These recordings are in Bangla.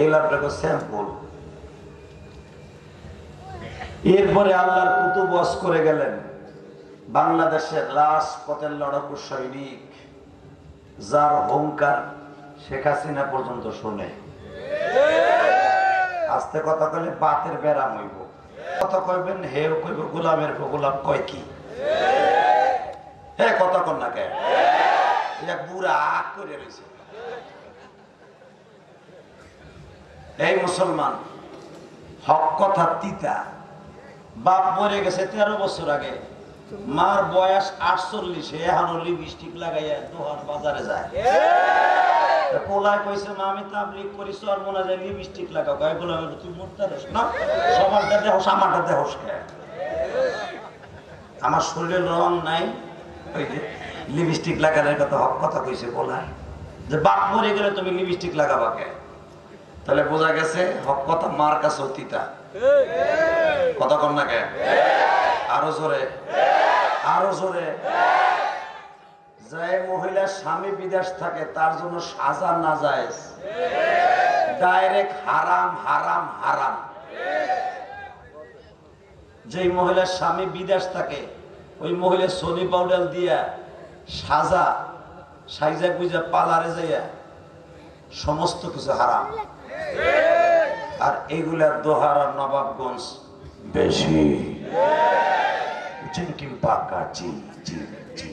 এগুলো আপনাকে স্যাম্পল। এরপরে আল্লাহর কুতুব ওয়াজ করে গেলেন বাংলাদেশের রাজপথের লড়াকু সৈনিক, যার হুঙ্কার শেখ হাসিনা পর্যন্ত শোনে। আস্তে কথা কইলে বাতের বেড়াম হইব, কথা কইবেন হেও কইব গোলামের গোলাম কয় কি, হে কথা কন না কে বুড়া আগ করে রয়েছে। এই মুসলমান, হক কথা তিতা। বাপ মরে গেছে 13 বছর আগে, মার বয়স 48, এখনো লিপস্টিক লাগাইয়া দোহার বাজারে যায়। পোলায় কইছে মা আমি তাবলীগ করি, আর মনে যায় লিপস্টিক লাগাও। গায়ে বলে তুই মরতে দেস না, সবারটা দেহস আমারটা দেহস কে? আমার শরীরের রং নাই, ওই যে লিপস্টিক লাগানোর কথা হক কথা কইছে পোলায়, যে বাপ মরে গেলে তুমি লিপস্টিক লাগাবা কে? তাহলে বোঝা গেছে হক কথা মার কাছে অতীতা। কথা কন না কে? আরো জোরে, আরো জোরে। যে মহিলার স্বামী বিদেশ থাকে তার জন্য সাজা না যায়, ডাইরেক্ট হারাম হারাম হারাম। যে মহিলার স্বামী বিদেশ থাকে ওই মহিলা সোনি পাউডার দিয়া সাজা সাইজা গুইজা পালারে যাইয়া সমস্ত কিছু হারাম। আর এগুলা দোহার আর নবাবগঞ্জ বেশি। জিনকিম পাকা জি জি জি।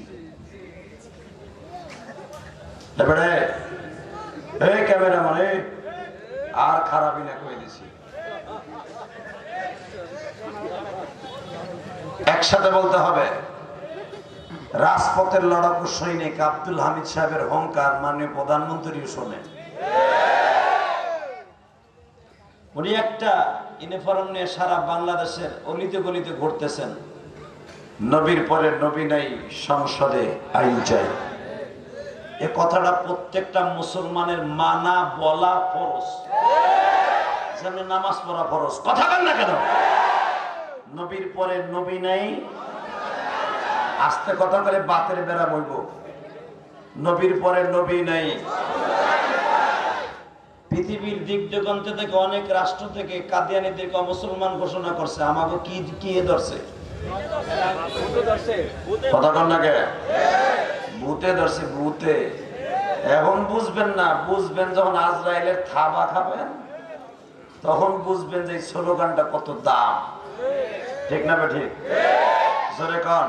এবারে এই ক্যামেরা মানে আর খারাপই না কই দিছি, একসাথে বলতে হবে। রাজপথের লড়াকু সৈনিক আব্দুল হামিদ সাহেবের হুঙ্কার মাননীয় প্রধানমন্ত্রীও শোনে। উনি একটা ইউনিফর্ম নিয়ে সারা বাংলাদেশের অলিতে গলিতে ঘুরতেছেন, নবীর পরে নবী নাই, সংসদে আইন চাই। এ কথাটা প্রত্যেকটা মুসলমানের মানা বলা ফরজ, যেন নামাজ পড়া ফরজ। কথা বল না কেন? নবীর পরে নবী নাই, আস্তে কথা বলে বাতের বেড়া বইব। নবীর পরে নবী নাই। পৃথিবীর দিক দিগন্ত থেকে অনেক রাষ্ট্র থেকে কাদিয়ানীদেরকে মুসলমান ঘোষণা করছে। আমাকে কি কি ধরছে? কথা কন না কে? ভূতে ধরছে, ভূতে। এখন বুঝবেন না, বুঝবেন যখন আজরাইলের থাবা খাবেন, তখন বুঝবেন যে স্লোগানটা কত দাম। ঠিক না ঠিক? জোরে কন।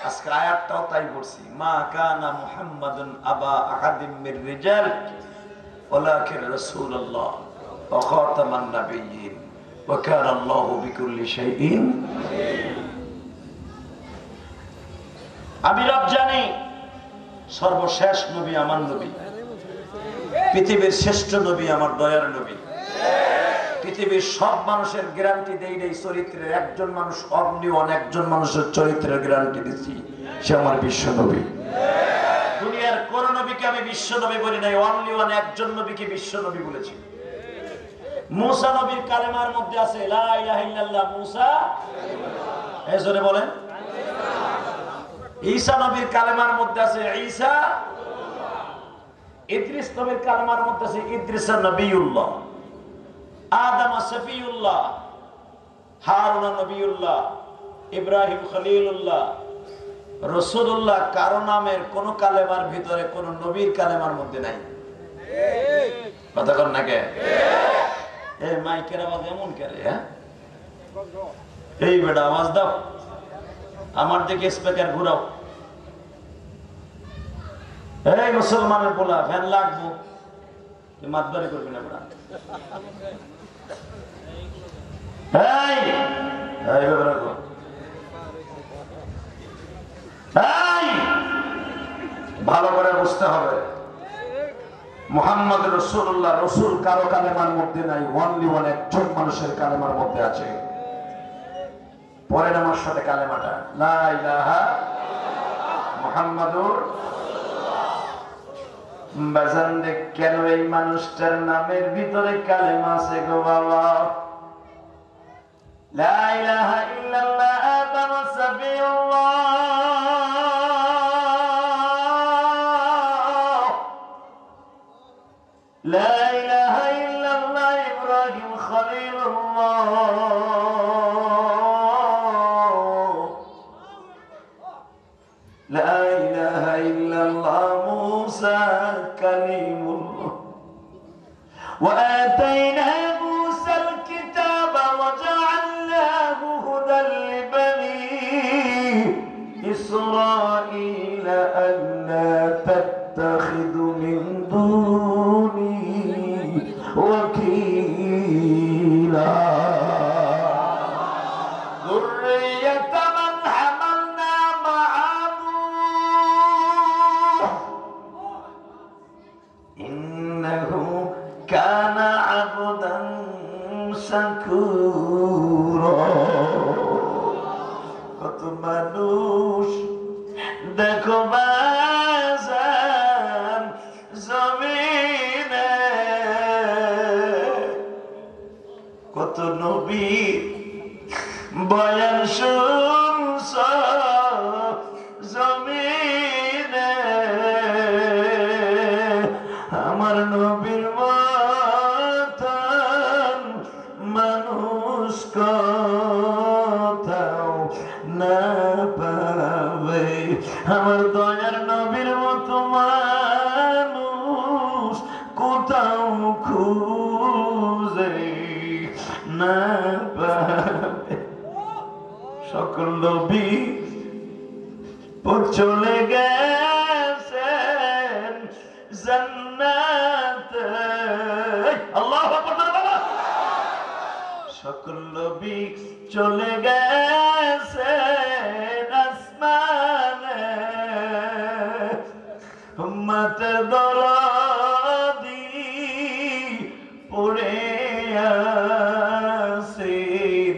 আজকে আয়াতটাও তাই পড়ছি, মা কানা মুহাম্মাদুন আবা আহাদিম মির রিজাল ওয়ালাকিন রাসূলুল্লাহ ওয়া খাতামান নাবিয়্যিন ওয়া কানা আল্লাহু বিকুল্লি শাইইন। আমি রব জানি সর্বশেষ নবী আমার নবী, পৃথিবীর শ্রেষ্ঠ নবী আমার দয়ার নবী। পৃথিবীর সব মানুষের গ্যারান্টি দেই নেই চরিত্রের, একজন মানুষ অনলি ওয়ান, একজন মানুষের চরিত্রের গ্যারান্টি দিচ্ছি, সে আমার বিশ্ব নবী। দুনিয়ার কোন নবীকে আমি বিশ্ব নবী বলি নাই, অনলি ওয়ান, একজন নবীকে বিশ্ব নবী বলেছি। মুসা নবীর কালেমার মধ্যে আছে লা ইলাহা ইল্লাল্লাহ মুসা, এই জোরে বলেন। ঈসা নবীর কালেমার মধ্যে আছে ঈসা। ইদ্রিস নবীর কালেমার মধ্যে আছে ইদ্রিসা নবিয়ুল্লাহ। আদম সফিউল্লাহ, হারুন নবিউল্লাহ, ইব্রাহিম খলিলুল্লাহ, রাসূলুল্লাহ। কারো নামের কোন কালেমার ভিতরে কোন নবীর কালেমার মধ্যে নাই। কথা কর না কে? এই মাইকের আওয়াজ এমন করে, হ্যাঁ? এই বেটা আওয়াজ দাও, আমার দিকে স্পিকার ঘুরাও। এই মুসলমানের পোলা, ফ্যান লাগবো, তুই মাতবারি করবি না বেটা। ভালো করে বুঝতে হবে, মুহাম্মদ রাসূলুল্লাহ, রাসূল কারো কালেমার মধ্যে নাই, অনলি ওয়ান, একজন মানুষের কালেমার মধ্যে আছে। পরের আমার সাথে কালেমাটা লা ইলাহা মুহাম্মাদুর। বাজান দেখ কেন এই মানুষটার নামের ভিতরে কালেমা আছে গো বাবা। লা ইলাহা ইল্লাল্লাহ আদম সাবিউল্লাহ, লা ইলাহা খলিলুল্লাহ লা ইলাহা ইল্লাল্লাহ মুসা কালিমুল্লাহ ওয়া আতাইনা মুসাল কিতাবা ওয়া জাআলনাহু হুদাল লিবানি ইসরাঈলা আল্লা তাত্তাখিযু মিন দুনি ওয়াকিলা যুররিয়াতা মান হামালনা মা'a নূহ ইন্নাহু কানা আবদান শাকুরা। কত মানুষ দেখো বাজান জমিনে, কত নবী বয়ান শুনছ জমিনে, আমার নবীর মতন মানুষ কোথাও না পাবে, আমার দয়ার নবীর মতো মানুষ কোথাও খুঁজে না পাবে। সকল নবী চলে গেছেন জান্নাতে, আল্লাহু আকবার বলো। সকল নবী চলে গেছেন আসমানে, উম্মতের দরদি পড়ে আছেন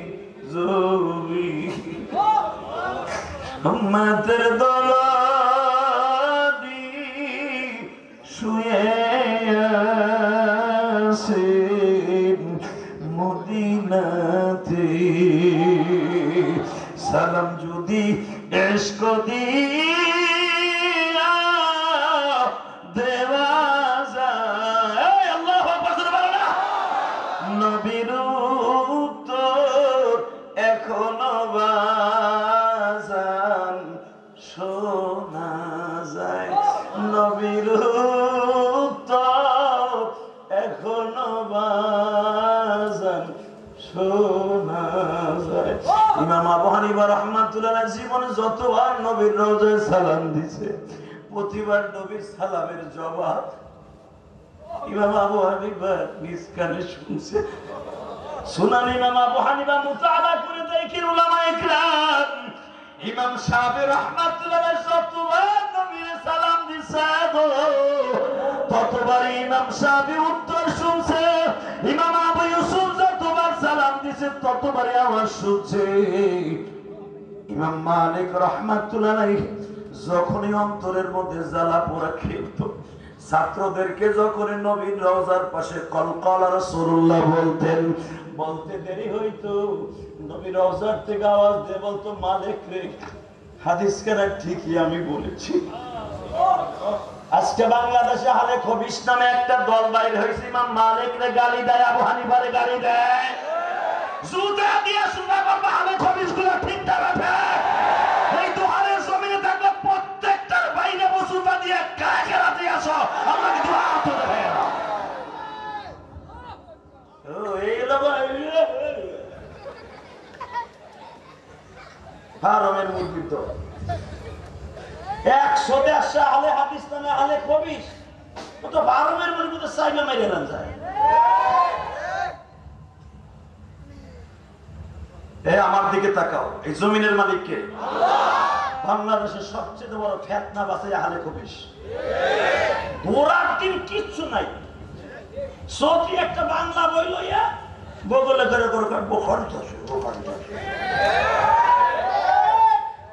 জমিনে, উম্মতের দরদি শুয়ে আছেন মদিনাতে। সালাম যদি ইশক দিয়া দেওয়া যায়, আল্লাহু আকবার বলো না, নবীর উত্তর এখনো বাজান শোনা যায়, নবীর উত্তর এখনো বাজান শোনা যায়। ইমাম আবু হানিফা রাহমাতুল্লাহ জীবনে যতবার নবীর রওজায় সালাম দিছে, প্রতিবার নবীর সালামের জবাব ইমাম আবু হানিফা নিজ কানে শুনছে। সুনান ইমাম আবু হানিফা মুতাআলা করে দেখেন উলামায়ে কেরাম, ইমাম শাফি রাহমাতুল্লাহ যতবার নবীর সালাম দিছে ততবার ইমাম শাফি উত্তর শুনছে, ইমাম আবু ইউসুফ যতবার সালাম দিছে ততবারই আওয়াজ শুনছে। ইমাম মালিক রাহমাতুল্লাহ যখনই অন্তরের মধ্যে জ্বালা পোড়া খেলত, ছাত্রদেরকে যখন নবীর রওজার পাশে কলকলা রাসূলুল্লাহ বলতেন, বলতে দেরি হইতো, নবীর রওজার থেকে আওয়াজ দিয়ে বলতো, মালিক রে হাদিস কেনা ঠিকই আমি বলেছি। আজকে বাংলাদেশে হালে খবিস নামে একটা দল বাইর হয়েছে, ইমাম মালিক রে গালি দেয়, আবু হানিফারে গালি দেয়, জুতা দিয়ে শুনা করবে হালে খবিস গুলো ঠিক থাকবে। এই দোহারের জমিনে থাকলে প্রত্যেকটার বাইরে জুতা দিয়ে গায়ে খেলাতে আসো, আমাকে দোয়া তো দেবে। এই লোক হারামের মুরগি তো 100 আলে হাদিস নামে আলে খবিস, ও তো হারামের মুরগি তো সাইবে মেরে না যায়। আমার দিকে তাকাও, এই জমিনের মালিক কে? বাংলাদেশের সবচেয়ে বড় ফেতনা বাসে আলে খবিস, গোড়ার দিন কিচ্ছু নাই। সৌদি একটা বাংলা বই লইয়া বগলে করে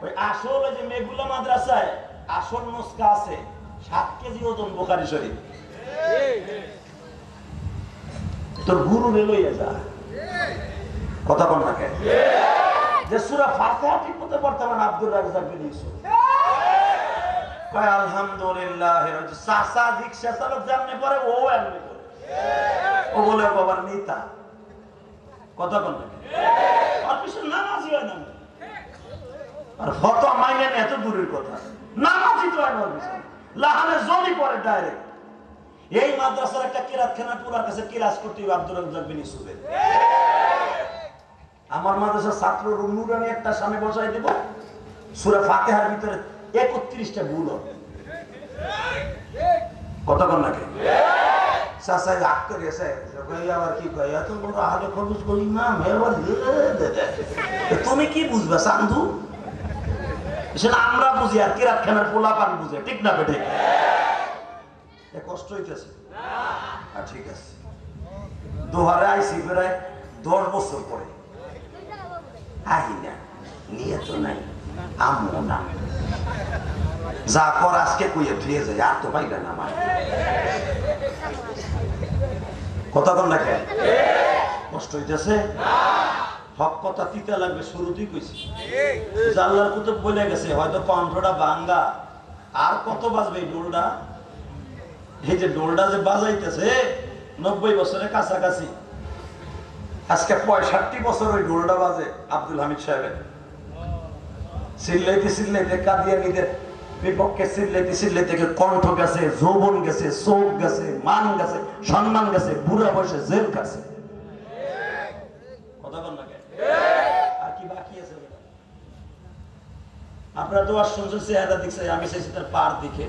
ওই আসল যে মেঘুলা মাদ্রাসায় আসল নুসকা আছে 7 কেজি ওজন বুখারী শরীফ, তোর গুরু লইয়া যা, কথা কোন থাকে যে সূরা ফাতিহা ঠিক মতো পড়তে পারেন আব্দুর রাজ্জাক বিন ইউসুফ কয় আলহামদুলিল্লাহ, চাচা রিকশা চালক যেমনি পড়ে ও এমনি করে, ও বলে বাবার নেতা কথা বল না, আর পিছনে নামাজি হয় না, আর ফতোয়া মাইনে এত দূরের কথা, নামাজি তো হয় না পিছনে, লাহানে জলি পড়ে ডাইরেক্ট। এই মাদ্রাসার একটা কিরাতখানা পুরার কাছে কিরাজ করতে আব্দুল রাজ্জাক বিন ইউসুফের। আমার মাদ্রাসার ছাত্র নুরানি একটা সামনে বসাই দেব, সূরা ফাতিহার ভিতরে 31টা ভুল হবে। কথা বল না, চাচা রাগ করেছে, আবার কি কয় এত বড় আহলে খবুজ করি না, তুমি কি বুঝবে চান্দু? সেটা আমরা বুঝি আর কিরাতখানার পোলাপান বুঝে, ঠিক না বেটে? কষ্ট হইতেছে, ঠিক আছে। দোহারে আইসি প্রায় 10 বছর পরে, আহি না নিয়ে তো নাই, আমও না, যা কর আজকে কইয়ে ফিরে যায়, আর তো পাইবে না আমার। কথা কন না কেন? কষ্ট হইতেছে, হক কথা তিতা লাগবে, শুরুতেই কইছি। আল্লাহর কুতুব বলে গেছে হয়তো কণ্ঠটা ভাঙ্গা, আর কত বাজবে এই ডোলটা? এই যে ডোলটা যে বাজাইতেছে 90 বছরের কাছাকাছি, আজকে 65 বছর ওই ডোলটা বাজে আব্দুল হামিদ সাহেবের। চিল্লাইতে চিল্লাইতে কাদিয়ানীদের বিপক্ষে চিল্লাইতে চিল্লাইতে কণ্ঠ গেছে, যৌবন গেছে, চোখ গেছে, মান গেছে, সম্মান গেছে, বুড়া বয়সে জেল গেছে। কথা বল না, আর কি বাকি আছে? আপনারা তো আর শুনছেন, চেহারা দেখছে, আমি চাইছি তার পার দিকে,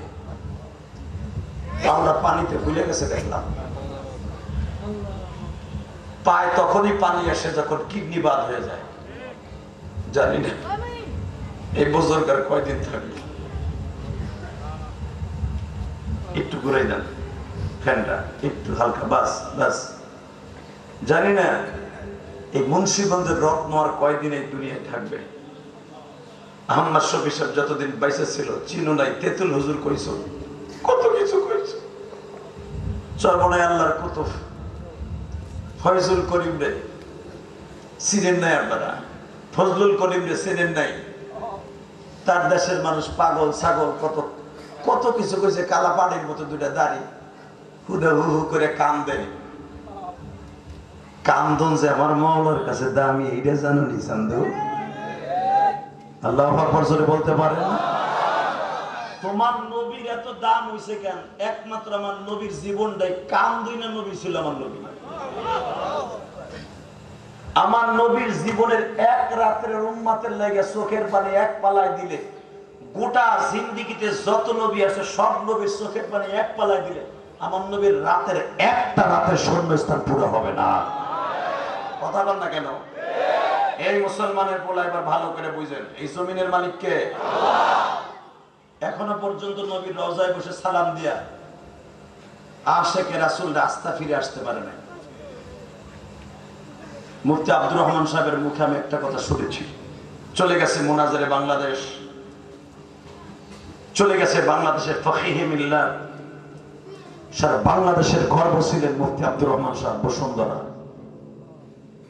পাওনা পানিতে ভুলে গেছে দেখলাম। পায় তখনই পানি আসে যখন কিডনি বাদ হয়ে যায়। জানি না এই বুজুর্গের কয়দিন থাকবে। একটু ঘুরাই দেন ফ্যানটা, একটু হালকা, বাস বাস। জানি না এই মুন্সিগঞ্জের রত্ন আর কয়দিন এই দুনিয়ায় থাকবে। আহম্মদ শফি সাহেব যতদিন বাইসে ছিল, চিনো নাই, তেতুল হুজুর কইছ, কত কিছু কইছ, চরমনায় আল্লাহর কুতুব ফয়জুল করিম রে চিনেন নাই আপনারা, ফজলুল করিম রে চিনেন নাই। তার দেশের মানুষ পাগল ছাগল কত কত কিছু কইছে, কালা পাড়ির মতো দুইটা দাড়ি, হুদা হু হু করে কান দেয়। কান্দন যে আমার মাওলার কাছে দামি, এইটা জানো নি চান্দু? আল্লাহু আকবার জোরে বলতে পারেন? তোমার নবীর এত দাম হইছে কেন? একমাত্র আমার নবীর জীবনটাই কাম দুই না নবী ছিল। আমার নবী, আমার নবীর জীবনের এক রাতের উম্মতের লাগে চোখের পানি এক পালায় দিলে, গোটা জিন্দেগিতে যত নবী আছে সব নবীর চোখের পানি এক পালায় দিলে আমার নবীর রাতের একটা রাতের শূন্যস্থান পুরো হবে না। কথা বল না কেন? এই মুসলমানের পোলা এবার ভালো করে বুঝেন, এই জমিনের মালিক কে? এখনো পর্যন্ত নবীর রওজায় বসে সালাম দিয়া আশেকে রাসূল রাস্তা ফিরে আসতে পারে না। মুফতি আব্দুর রহমান সাহেবের মুখে আমি একটা কথা শুনেছি, চলে গেছে মোনাজারে বাংলাদেশ, চলে গেছে বাংলাদেশের ফকিহে মিল্লাত, সারা বাংলাদেশের গর্ব ছিলেন মুফতি আব্দুর রহমান সাহেব বসুন্ধরা।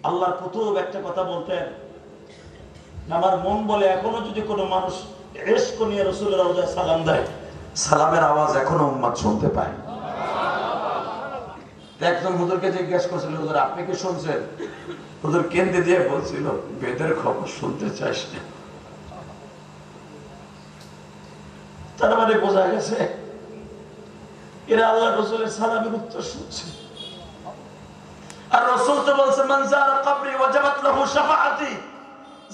আল্লাহর কুতুব একটা কথা বলতেন, আমার মন বলে এখনো যদি কোনো মানুষ ইশক নিয়ে রাসূলের রওজায় সালাম দেয়, সালামের আওয়াজ এখনো উম্মত শুনতে পায়। একজন হুজুরকে জিজ্ঞাসা করছিল, হুজুর আপনি কি শুনছেন? হুজুর কেন্দ্রে দিয়ে বলছিল, বেদের খবর শুনতে চাইস না। তার মানে বোঝা গেছে এরা আল্লাহ রাসূলের সালামের উত্তর শুনছে। আর রাসূল তো বলছেন, মান যারা কবরি ওয়াজাবাত লাহু শাফাআতি,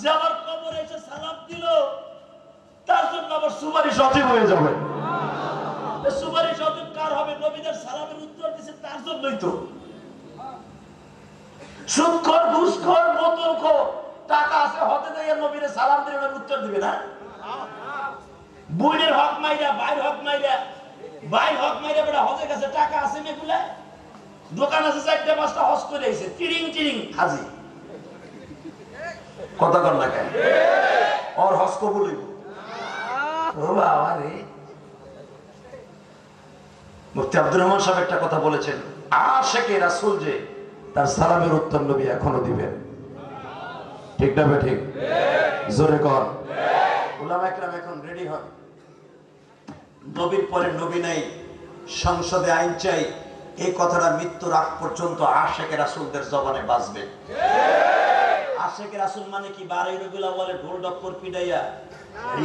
যে আমার কবরে এসে সালাম দিল তার জন্য আমার সুপারিশ অজীব হয়ে যাবে। সুপারিশ অজীব কার হবে? নবীদের সালামের উত্তর দিয়েছে তার জন্যই তো। সুদখোর, ঘুষখোর, বোতলখোর, টাকা আছে হতে যাইয়া নবীর সালাম দিলে উত্তর দিবে না? বুইনের হক মাইরা, ভাইয়ের হক মাইরা, ভাই হক মাইরা বেটা হজে গেছে, টাকা আছে মেগুলা, দোকান আছে 4টা 5টা, হজ করে আইছে, চিরিং চিরিং হাজি। কথা কর না কেন? ওর হজ কবুল হইব। ও বাবা রে, মুফতি আব্দুর রহমান সাহেব একটা কথা বলেছেন, আশিকে রাসূল যে তার সালামের উত্তর নবী এখনো দিবেন। ঠিক না ভাই? ঠিক, জোরে কর। উলামা একরাম এখন রেডি হন, নবীর পরে নবী নাই, সংসদে আইন চাই, এই কথাটা মৃত্যুর আগ পর্যন্ত আশেকে রাসূলদের জবানে বাজবে। আশেকে রাসূল মানে কি? 12 রবিউল আউয়ালে ঢোল ডক্কর পিটাইয়া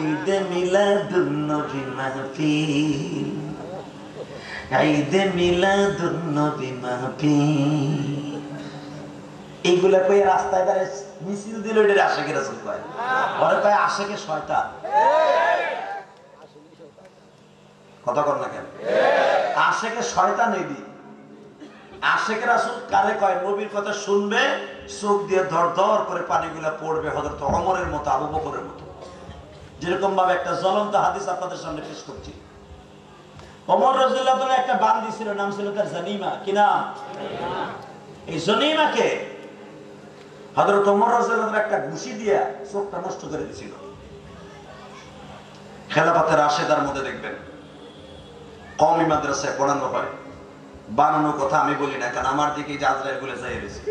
ঈদে মিলাদুন নবী মাহফিল, ঈদে মিলাদুন নবী মাহফিল, এইগুলা কই রাস্তায় দাঁড়িয়ে মিছিল দিল, এটা আশেকে রাসূল কয়। পরে কয় আশেকে শয়তান। কথা কর না কেন? আশেকে শয়তান। এই দিন আশেকে রাসূল কারে কয়? নবীর কথা শুনবে, চোখ দিয়ে ধর ধর করে পানিগুলা পড়বে, হযরত ওমরের মতো, আবু বকরের মতো। যেরকম ভাবে একটা জ্বলন্ত হাদিস আপনাদের সামনে পেশ করছি। ওমর রাদিয়াল্লাহু তাআলা একটা বান্দি ছিল, নাম ছিল তার জানিমা। কি নাম? এই জানিমাকে হযরত ওমর রাদিয়াল্লাহু তাআলা একটা ঘুষি দিয়া চোখটা নষ্ট করে দিয়েছিল। খেলাফতের রাশেদার মধ্যে দেখবেন কওমি মাদ্রাসায় পড়ানো হয়, বানানো কথা আমি বলি না, কারণ আমার দিকে আজরাইল বলে যাই রয়েছে।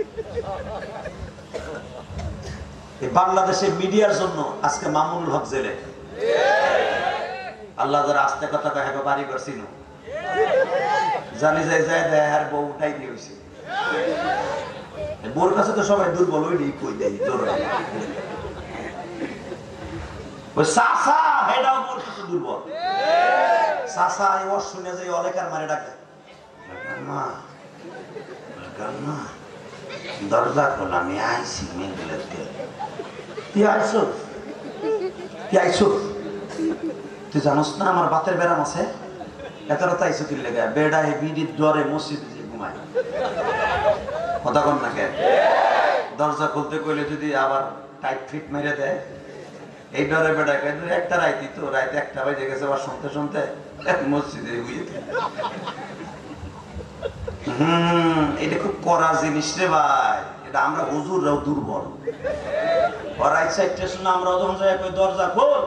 বাংলাদেশের মিডিয়ার জন্য আজকে মামুনুল হক জেলে। আল্লাহ যারা আস্তে কথা কয় হ্যাঁ বাড়ি করছি না, জানি যাই যায় দেয় আর বউ উঠাই দিয়ে হয়েছে। বোর কাছে তো সবাই দুর্বল, ওই নেই কই দেয় জোর। ওই সাসা হেডাও বোর কাছে দুর্বল। সাসা এই ওর শুনে যাই অলেকার মারে ডাকে, মা মা দরজা খোলা, আমি আইসি মেঘলের তেল। তুই আইস, তুই আইস, তুই জানোস না আমার বাতের বেড়াম আছে, এত রাত আইসো কি লেগে? বেড়া হে বিড়ির জ্বরে মসজিদে যে ঘুমায়। কথা কন না কে? দরজা খুলতে কইলে যদি আবার টাইট ফিট মেরে দেয়, এই ডরে বেড়া কে একটা রাইতি তো রাইতে 1টা বাজে গেছে, আবার শুনতে শুনতে মসজিদে ঘুমিয়ে। এটা খুব কড়া জিনিস রে ভাই, এটা আমরা হুজুররাও দুর্বল। আমরা যখন যাই কই দরজা খোল,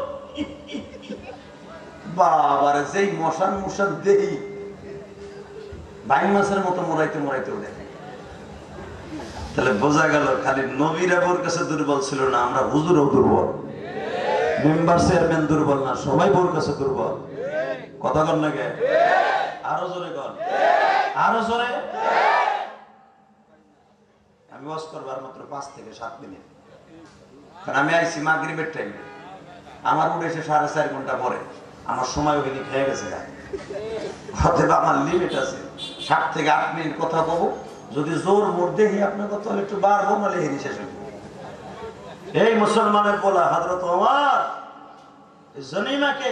বাবারে যেই মশান মশান দেই বাইন মাছের মতো মোরাইতে মোরাইতে ওঠে। তাহলে বোঝা গেল খালি নবীরা বোর কাছে দুর্বল ছিল না, আমরা হুজুরও দুর্বল। মেম্বার চেয়ারম্যান দুর্বল না, সবাই বোর কাছে দুর্বল। কথা কর না কে? আরো জোরে কর, আরো জোরে। আমি ওয়াজ করবার মাত্র 5 থেকে 7 মিনিট, কারণ আমি আইসি মাগরিবের টাইমে। আমার উঠেছে 4.5 ঘন্টা পরে, আমার সময় ওখানে খেয়ে গেছে। অতএব আমার লিমিট আছে, 7 থেকে 8 মিনিট কথা বলব। যদি জোর মোট দেখি আপনার কথা একটু বাড়বো, নাহলে হেরি শেষ হইব। এই মুসলমানের পোলা হযরত ওমর জানিমাকে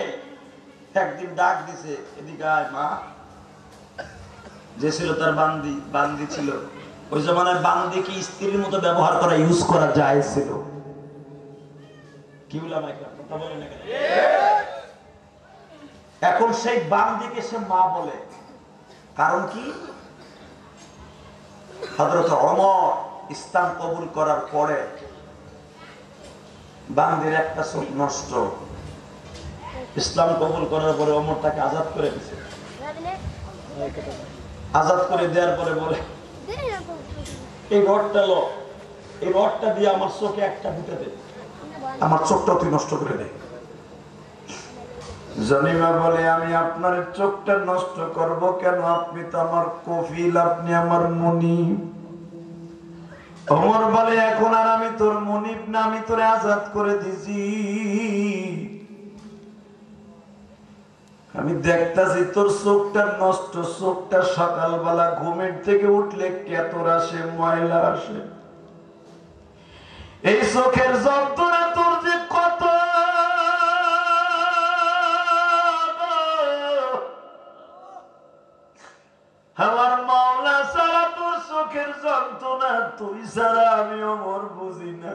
একদিন ডাক দিছে, এদিকে আয় মা। যে ছিল তার বান্দি ছিল, ওই জমানায় বান্দি কি স্ত্রীর মতো ব্যবহার করা, ইউজ করা যায় ছিল? কি বললাম কথা বলে না কেন? এখন সেই বান্দিকে সে মা বলে, কারণ কি? হযরত ওমর ইসলাম কবুল করার পরে বান্দির একটা চোখ নষ্ট। ইসলাম কবুল করার পরে ওমর তাকে আজাদ করে দিয়েছে। আজাদ করে দেওয়ার পরে বলে, এই রডটা লো, এই রডটা দিয়ে আমার চোখে একটা ঢুকে দে, আমার চোখটা তুই নষ্ট করে দে। জানিমা বলে, আমি আপনার চোখটা নষ্ট করব কেন? আপনি তো আমার কফিল, আপনি আমার মুনিব। ওমর বলে, এখন আর আমি তোর মুনিব না, আমি তোরে আজাদ করে দিছি। আমি দেখতাছি তোর চোখটা নষ্ট, চোখটা সকালবেলা ঘুমের থেকে উঠলে কেতর আসে, ময়লা আসে। এই চোখের যন্ত্রণা তোর যে কত, আমার মাওলা ছাড়া তোর চোখের যন্ত্রণা, তুই ছাড়া আমি ওমর বুঝি না।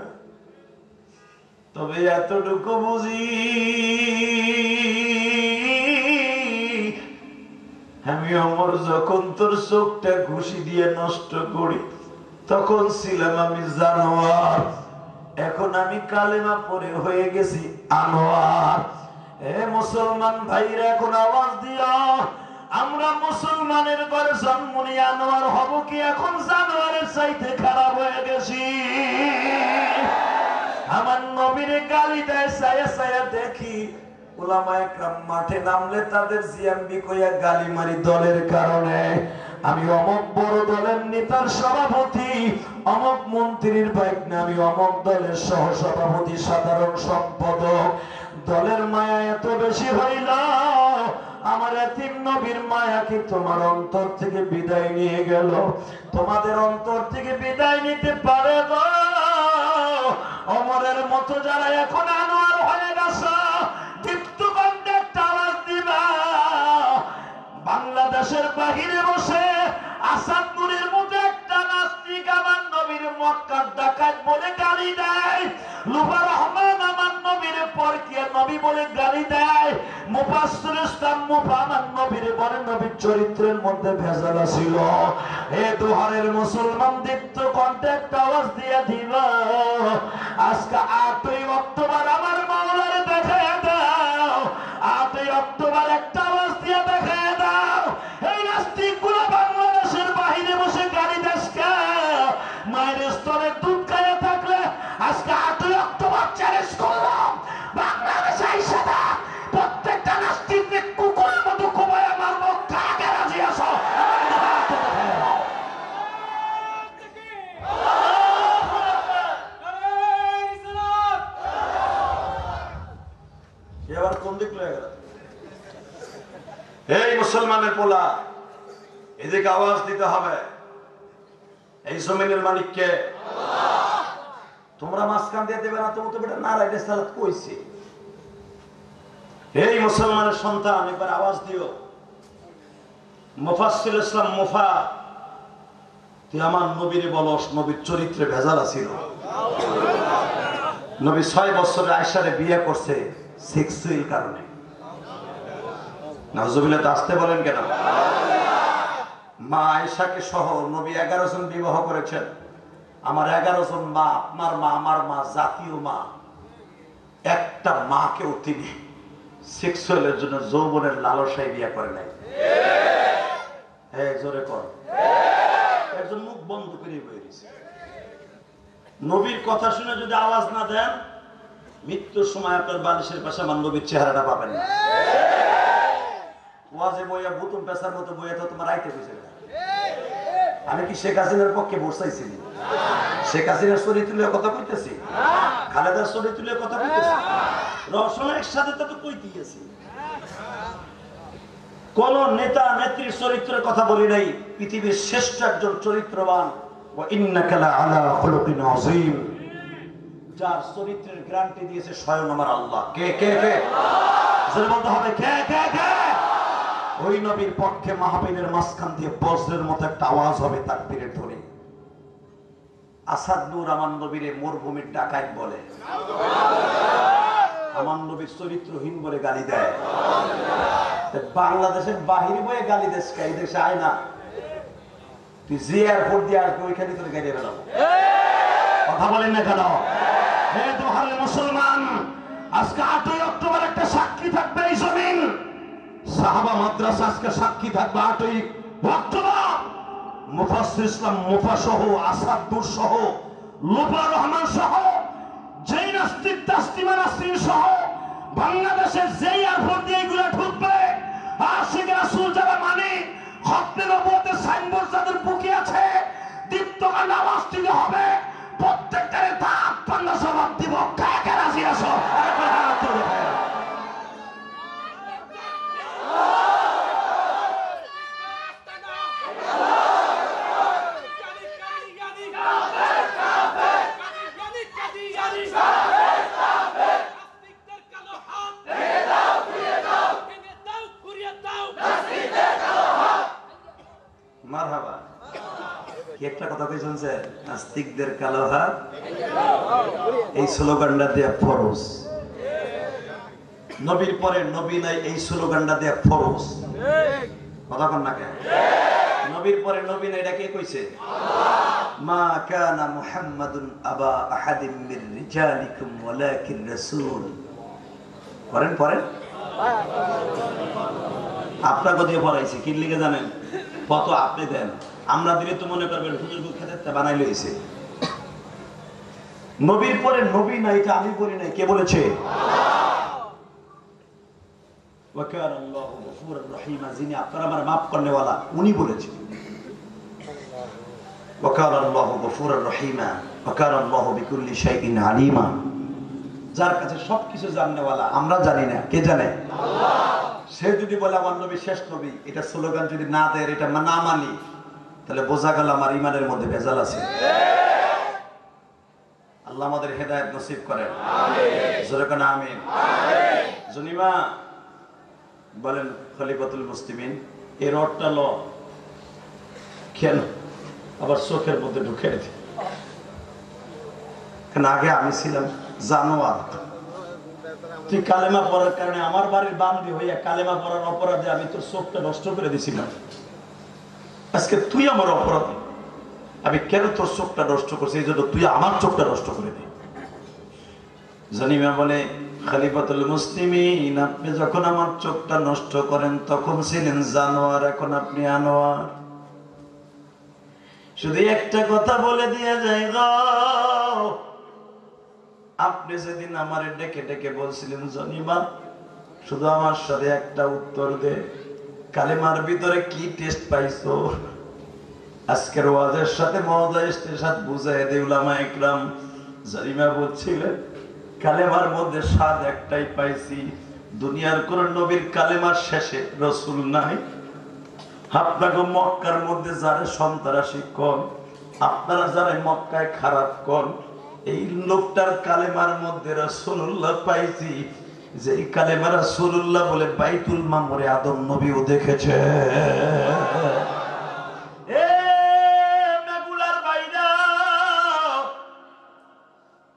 তবে এতটুকু বুঝি, আমি ওমর যখন তোর চোখটা ঘুষি দিয়ে নষ্ট করি, তখন ছিলাম আমি জানোয়ার, এখন আমি কালেমা পড়ে হয়ে গেছি আনোয়ার। এ মুসলমান ভাইরা, এখন আওয়াজ দিও, আমরা মুসলমানের ঘরে জন্ম নিয়ে আনোয়ার হব কি এখন জানোয়ারের চাইতে খারাপ হয়ে গেছি? আমার নবীর গালি দেয়, ছায়া ছায়া দেখি ওলামায়ে কেরাম মাঠে নামলে তাদের জিয়াম্বি কইয়া গালি মারি দলের কারণে। আমি অমক বড় দলের নেতার সভাপতি, অমক মন্ত্রীর বাইক না, আমি অমক দলের সহ সভাপতি, সাধারণ সম্পাদক। দলের মায়া এত বেশি হইল, আমার এতিম নবীর মায়া কি তোমার অন্তর থেকে বিদায় নিয়ে গেল? তোমাদের অন্তর থেকে বিদায় নিতে পারে গো? অমরের মতো যারা এখন আনোয়ার হয়ে গেছে, দীপ্ত কণ্ঠে একটা আওয়াজ দিবা। বাংলাদেশের বাহিরে বসে আসাদ নূরের মতো একটা নাস্তিক আমার নবীর মক্কার ডাকাত বলে গালি দেয়, লুবা রহমান আমার নবীর পরকিয়া নবী বলে গালি দেয়, মুফাসসির ইসলাম মুফা আমার নবীর বলে নবীর চরিত্রের মধ্যে ভেজাল ছিল। এ দুহারের মুসলমান দীপ্ত কণ্ঠে একটা আওয়াজ দিয়ে দিল, আজকে 8ই অক্টোবর আমার মাওলারে দেখায় দাও, 8ই অক্টোবর একটা আওয়াজ দিয়ে দেখায় দাও। এই নাস্তিকগুলো বাংলাদেশের বাহিরে বসে গালি দেশকে মায়ের স্তরে দুধ খাইয়ে থাকলে আজকে 8ই অক্টোবর চ্যালেঞ্জ করলাম, বাংলাদেশে এসে না প্রত্যেকটা নাস্তিককে কুকুরের মতো কোবায় মারবো, কাকে রাজি আছো? এবার কোন দিক লয়ে গেল? এই মুসলমানের পোলা, এদিকে আওয়াজ দিতে হবে। এই জমিনের মালিককে তোমরা মাঝখান দিয়ে দেবে না, তুমি তো বেটা নারায় রেসালাত কইছে। এই মুসলমানের সন্তান, একবার আওয়াজ দিও। মুফাসসির ইসলাম মুফা, তুই আমার নবীর বলস নবীর চরিত্রে ভেজাল ছিল। নবী 6 বছরে আয়েশারে বিয়ে করছে সেক্সুয়াল কারণে। নাউজুবিল্লাহ, তো আসতে বলেন কেন? মা আয়েশাকে সহ নবী 11 জন বিবাহ করেছেন। আমার 11 জন মা, আপনার মা, আমার মা, জাতীয় মা, একটা মাকেও তিনি সেক্সুয়ালের জন্য যৌবনের লালসায় বিয়ে করে নাই। হ্যাঁ, জোরে কর। একজন মুখ বন্ধ করে বয়ে দিয়েছে। নবীর কথা শুনে যদি আওয়াজ না দেন, মৃত্যুর সময় আপনার বালিশের পাশে আমার নবীর চেহারাটা পাবেন না। ওয়াজে বইয়া বুতুম পেশার মতো বইয়া তো তোমার আইতে বুঝে না। আমি কি শেখ হাসিনার পক্ষে বসাইছি? শেখ হাসিনার ছবি তুলে কথা কইতেছি, খালেদার ছবি তুলে কথা কইতেছি, রহস্যের সাথে তো কই দিয়েছি। কোন নেতা নেত্রীর চরিত্রের কথা বলি নাই, পৃথিবীর শ্রেষ্ঠ একজন চরিত্রবান, ওয়া ইন্নাকা লাআলা খুলুকিন আযীম, যার চরিত্রের গ্যারান্টি দিয়েছে স্বয়ং আমার আল্লাহ। কে কে কে? জোরে বলতে হবে, কে কে কে? ওই নবীর পক্ষে মাহফিলের মাঝখান দিয়ে বজ্রের মতো একটা আওয়াজ হবে, তাকবীরের ধ্বনি। আসাদ নূর আমার নবীরে মরুভূমির ডাকাত বলে, আমার নবীর চরিত্রহীন বলে গালি দেয়। বাংলাদেশের বাহিরে বয়ে গালি দেশ, এই দেশে আয় না, তুই যে এয়ারপোর্ট দিয়ে আসবে ওইখানে তোর গাড়ি বেরোবো। কথা বলেন না কেন? হে দোহারে মুসলমান, আজকে 8ই অক্টোবর একটা সাক্ষী থাকবে এই জমিন। সাহাবা মাদ্রাসা আজকে সাক্ষী থাকবে 8ই অক্টোবর। মুফাসসির ইসলাম মুফা সহ, আসাদ নূর সহ, লুবা রহমান সহ, যেই নাস্তিক তাসলিমা নাসরিন সহ বাংলাদেশের যেই এয়ারপোর্ট দিয়ে এগুলো ঢুকবে, আশিক রাসূল যারা মানে, খতমে নবুয়তের সাইনবোর্ড যাদের বুকে আছে, দীপ্তকাল আওয়াজ দিতে হবে, প্রত্যেকটারে দাঁত পান্না জবাব দিব। কাকে রাজি আছো? মারহাবা। কি একটা কথা কই শুনছে? নাস্তিকদের কালো হাত, এই স্লোগানটা দেয়া ফরজ। নবীর পরে নবী নাই, এই স্লোগানটা দেয়া ফরজ। কথা কন না কেন? নবীর পরে নবী নাই, এটা কে কইছে? মা কানা মুহাম্মাদুন আবা আহাদিম মির রিজালিকুম ওয়ালাকিন রাসূল। পড়েন পড়েন, আপনাকে দিয়ে পড়াইছি কি লিখে জানেন? কত আপনি দেন, আমরা দিলে তো মনে করবেন হুজুর খেতে বানাই লইছে। নবীর পরে নবী নাই, এটা আমি বলি নাই, কে বলেছে? ওয়া কানা আল্লাহু গফুরুর রহিম, যিনি আপনার আমার মাফ করনেওয়ালা, উনি বলেছেন। ওয়াকানা আল্লাহু গফুরুর রহিমা ওয়াকানা আল্লাহু বিকুল্লি শাইইন আলিমা। যার কাছে সবকিছু জাননেওয়ালা, আমরা জানি না, কে জানে? আল্লাহ। সে যদি বলে আমার নবী শেষ নবী, এটা স্লোগান যদি না দেয়, এটা না মানি, তাহলে বোঝা গেল আমার ইমানের মধ্যে ভেজাল আছে। আল্লাহ আমাদের হেদায়েত নসিব করেন, আমিন। জোরে কোন আমিন। আমিন। জনিমা বলেন খলিফাতুল মুসলিমিন, এই রডটা ল, কেন আবার চোখের মধ্যে ঢুকে দি? কেন আগে আমি ছিলাম জানোয়ার, তুই কালেমা পড়ার কারণে আমার বাড়ির বান্দি হইয়া কালেমা পড়ার অপরাধে আমি তোর চোখটা নষ্ট করে দিছিলাম। আজকে তুই আমার অপরাধী, আমি কেন তোর চোখটা নষ্ট করছি? এই জন্য তুই আমার চোখটা নষ্ট করে দি। জানিমা বলে খলিফাতুল মুসলিমিন, আপনি যখন আমার চোখটা নষ্ট করেন তখন ছিলেন জানোয়ার, এখন আপনি আনোয়ার। শুধু একটা কথা বলে দিয়ে যাই গো, আপনি যেদিন আমার ডেকে ডেকে বলছিলেন জনিমা শুধু আমার সাথে একটা উত্তর দে, কালেমার ভিতরে কি টেস্ট পাইছো? আজকের ওয়াজের সাথে মহোদয়ের সাথে বুঝাই দে উলামা ইকরাম। জনিমা বলছিলেন কালেমার মধ্যে স্বাদ একটাই পাইছি, দুনিয়ার কোন নবীর কালেমার শেষে রসুল নাই। আপনাকে মক্কার মধ্যে যারা সন্ত্রাসী কন, আপনারা যারা মক্কায় খারাপ কন, এই লোকটার কালেমার মধ্যে রাসূলুল্লাহ পাইছি, যে এই কালেমা রাসূলুল্লাহ বলে বাইতুল মামুরে আদম নবীও দেখেছে।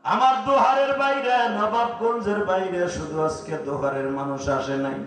আমার দোহারের বাইরে, নবাবগঞ্জের বাইরে শুধু আজকে দোহারের মানুষ আসে নাই,